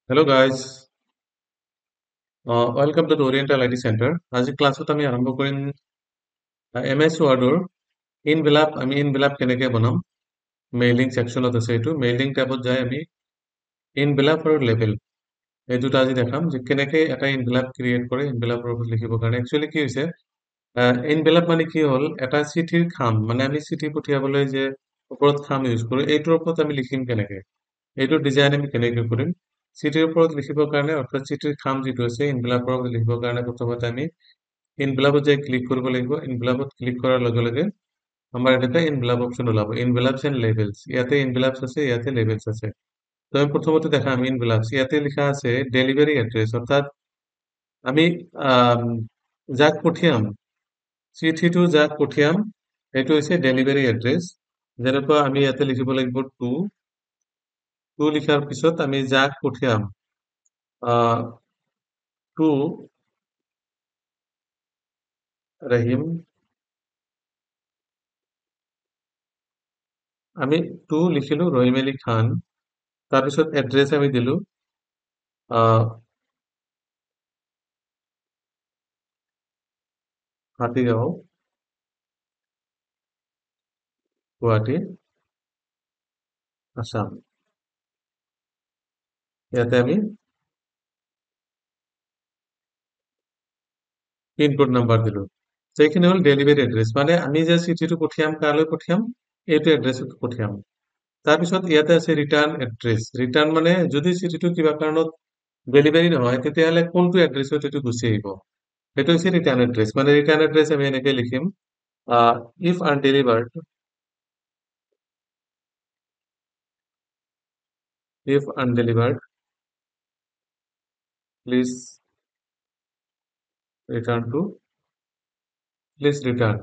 Hello guys, welcome to the Oriental IT Center. আজি ক্লাছত আমি আৰম্ভ কৰিম MS Wordৰ আমি ইনভেলাপ কেনেকৈ বনাম মেইলিং ছেকশ্যনত আছে এইটো মেইলিং টেবত যাই আমি ইনভেলাপ আৰু লেবেল এই দুটা আজি দেখাম যে কেনেকৈ এটা ইনভেলাপ ক্ৰিয়েট কৰে ইনভেলাপৰ ওপৰত লিখিবৰ কাৰণে একচুৱেলি কি হৈছে ইনভেলাপ মানে কি হ'ল এটা চিঠিৰ খাম মানে আমি চিঠি পঠিয়াবলৈ যে ওপৰত খাম ইউজ কৰোঁ এইটোৰ ওপৰত আমি লিখিম কেনেকৈ এইটোৰ ডিজাইন আমি কেনেকৈ কৰিম চিঠিৰ ওপৰত লিখিবৰ কাৰণে অৰ্থাৎ চিঠিৰ খাম যিটো আছে ইনভেলাপৰ ওপৰত লিখিবৰ কাৰণে প্ৰথমতে আমি ইনভেলাপত যাই ক্লিক কৰিব লাগিব ইনভেলাপত ক্লিক কৰাৰ লগে লগে আমাৰ এটা ইনভেলাপ অপশ্যন ওলাব ইনভেলাপছ এণ্ড লেবেলছ ইয়াতে ইনভেলাপছ আছে ইয়াতে লেবেলছ আছে তো আমি প্ৰথমতে দেখাম ইনভেলাপছ ইয়াতে লিখা আছে ডেলিভাৰী এড্ৰেছ অৰ্থাৎ আমি যাক পঠিয়াম চিঠিটো যাক পঠিয়াম সেইটো হৈছে ডেলিভাৰী এড্ৰেছ যেনেকুৱা আমি ইয়াতে লিখিব লাগিব টু লিখাৰ পিছত আমি যাক পঠিয়াম টু ৰহিম আমি টু লিখিলো ৰহিম আলী খান তাৰপিছত এড্ৰেছ আমি দিলো হাতীগাঁও গুৱাহাটী আসাম ইয়াতে আমি পিনকোড নাম্বাৰ দিলো সেইখিনি হ'ল ডেলিভাৰী এড্ৰেছ মানে আমি যে চিঠিটো পঠিয়াম কালৈ পঠিয়াম এইটো এড্ৰেছত পঠিয়াম তাৰপিছত ইয়াতে আছে ৰিটাৰ্ণ এড্ৰেছ ৰিটাৰ্ণ মানে যদি চিঠিটো কিবা কাৰণত ডেলিভাৰী নহয় তেতিয়াহ'লে কোনটো এড্ৰেছত এইটো গুচি আহিব সেইটো হৈছে ৰিটাৰ্ণ এড্ৰেছ মানে ৰিটাৰ্ণ এড্ৰেছ আমি এনেকৈ লিখিম ইফ আনডেলিভাৰ্ড প্লিজ ৰিটাৰ্ণ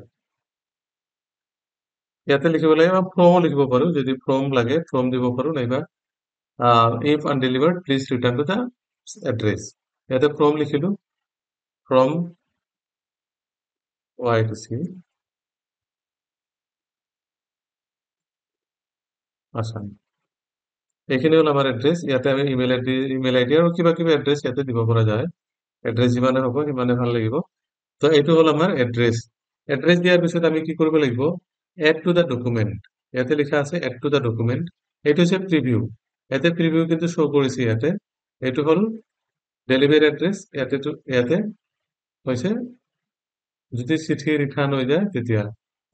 ইয়াতে লিখিব লাগে ফ্ৰমো লিখিব পাৰো যদি ফ্ৰম লাগে ফ্ৰম দিব পাৰো নাইবা if undelivered please return to the address ইয়াতে ফ্ৰম লিখিলো ফ্ৰম YTC আসাম এইখিনি হ'ল আমাৰ এড্ৰেছ ইয়াতে আমি ইমেইল আইডি আৰু কিবা কিবি এড্ৰেছ ইয়াতে দিব পৰা যায় এড্ৰেছ যিমানে হ'ব সিমানে ভাল লাগিব তো এইটো হ'ল আমাৰ এড্ৰেছ এড্ৰেছ দিয়াৰ পিছত আমি কি কৰিব লাগিব এড টু দ্য ডকুমেণ্ট ইয়াতে লিখা আছে এড টু দ্য ডকুমেণ্ট এইটো হৈছে প্ৰিভিউ ইয়াতে প্ৰিভিউ কিন্তু শ্ব' কৰিছে ইয়াতে এইটো হ'ল ডেলিভাৰী এড্ৰেছ ইয়াতে হৈছে যদি চিঠি ৰিটাৰ্ণ হৈ যায় তেতিয়া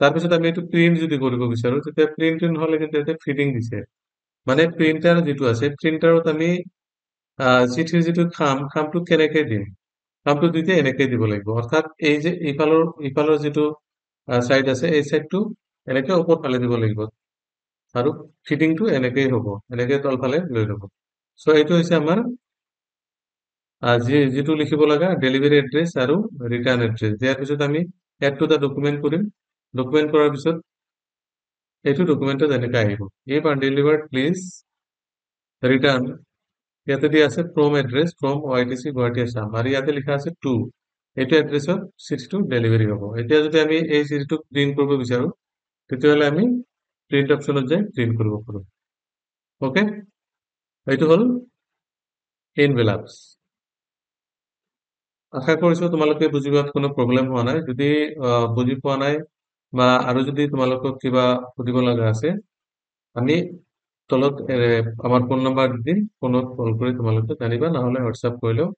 তাৰপিছত আমি এইটো প্ৰিণ্ট যদি কৰিব বিচাৰো তেতিয়া প্ৰিণ্ট নহ'লে কিন্তু ইয়াতে ফিডিং দিছে মানে প্ৰিণ্টাৰ যিটো আছে প্ৰিণ্টাৰত আমি চিঠিৰ যিটো খামটো কেনেকে দিম খামটো দুইটা এনেকে দিব লাগিব অৰ্থাৎ এই যে ইফালৰ যিটো চাইড আছে এই চাইডটো এনেকে ওপৰত ফালে দিব লাগিব আৰু ফিটিংটো এনেকেই হ'ব এনেকে তলফালে লৈ ল'ব চ' এইটো হৈছে আমাৰ যিটো লিখিব লগা ডেলিভাৰী এড্ৰেছ আৰু ৰিটাৰ্ণ এড্ৰেছ দিয়াৰ পিছত আমি এড টু দ্য ডকুমেণ্ট কৰিম ডকুমেণ্ট কৰাৰ পিছত এইটো ডকুমেণ্টত এনেকে আহিব ইফ আনডেলিভাৰ্ড প্লিজ ৰিটাৰ্ণ ইয়াতে দিয়া আছে from address from YTC Guwahati Assam আৰু ইয়াতে লিখা আছে টু এইটো এড্ৰেছত চিঠিটো ডেলিভাৰী হ'ব এতিয়া যদি আমি এই চিঠিটো প্ৰিণ্ট কৰিব বিচাৰো তেতিয়াহ'লে আমি প্ৰিণ্ট অপশ্যনত যাই প্ৰিণ্ট কৰিব পাৰোঁ অ'কে এইটো হ'ল ইনভেলাপছ আশা কৰিছো তোমালোকে বুজি পোৱাত কোনো প্ৰব্লেম হোৱা নাই যদি বুজি পোৱা নাই বা আৰু যদি তোমালোকক কিবা সুধিব লগা আছে আমি তলত আমার ফোন নাম্বার দিন ফোনত কল করে তোমালোকে জানিবা নহলে হোয়াটসঅ্যাপ কৰিলেও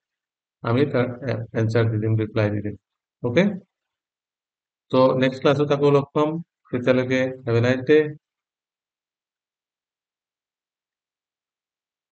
আমি তার অ্যান্সার দি দিম রিপ্লাই দি দিম ওকে তো নেক্সট ক্লাছত আকৌ লগ পাম তেতিয়ালৈকে হেভ এ নাইস ডে